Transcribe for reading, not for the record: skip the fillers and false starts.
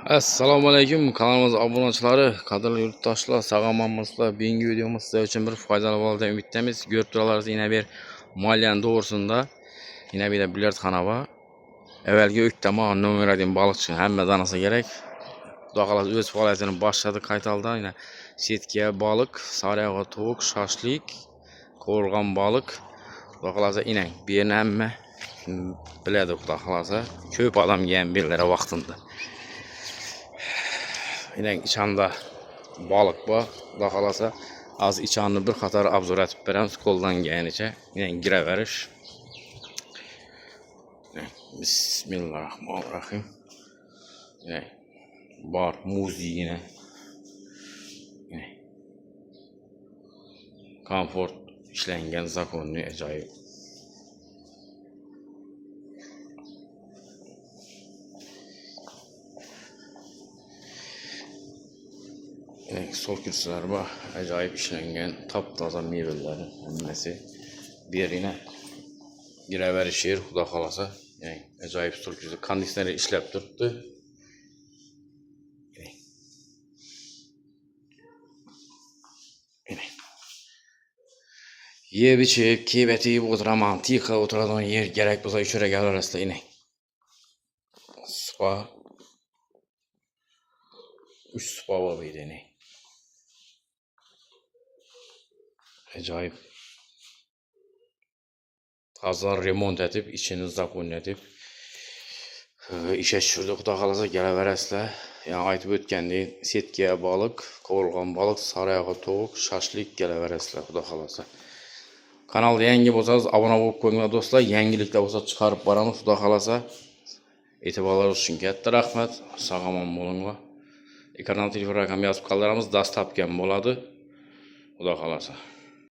Assalomu alaykum, kanalimiz obunachilari, qadrli yurtdoshlar, sog'lommisizlar? Bugungi videomuz sizlar uchun bir foydali bo'ladi deb umidamiz. Ko'rib turasizlar, yana bir moliyani to'g'risida yana bir bilyardxona bor. Avvalgi o'ktama nomeradin balıkçı hammadan olsa kerak. Xudo xohlasa o'z faoliyatini boshladi qaytaldan. Yana setga balık, sariyog'i tovuq, shashlik, qo'rg'on balık. Xudo xohlasa inang. Bu yerni hamma biladi, xudo xohlasa. Ko'p odamga ham bildirar vaqtida. İnek içanda balık var. Xudo xolasa az içanını bir qator obzor etib beramiz qo'ldan kelganicha. İnek giraverish. Bismillahirrahmanirrahim. İnek bar muziğine. Komfort ishlangan zakonli ajoyib. Sol kürsüler var. Acayip işlengen taptaza meyveleri hammasi bir yerine giraverishir, xudo xolasa. Yani acayip sol kürsü konditsioneri ishlab turibdi. Yeb ichib, kiyib o'tiraman, tiqa o'tiradigan yer kerak bo'lsa uchra galarasida ining. Spa 3 spa var bu yerda. Acayip. Taza remont edip, içini zaponletip işe tushirdi. Xudo xolasa kelaverasizlar. Yani aytib o'tgandek, setga balık, qo'rg'on balık, sariyog'i tovuq, shashlik kelaverasizlar, xudo xolasa. Kanalda yangi bo'lsangiz obuna bo'lib qo'yinglar do'stlar. Yangiliklar bo'lsa chiqarib boramiz, xudo xolasa. E'tiborlaringiz uchun katta rahmat. Sog'lom bo'linglar. Ekranda telefon raqami yozib qoldiramiz, dastapgan bo'ladi. Xudo xolasa.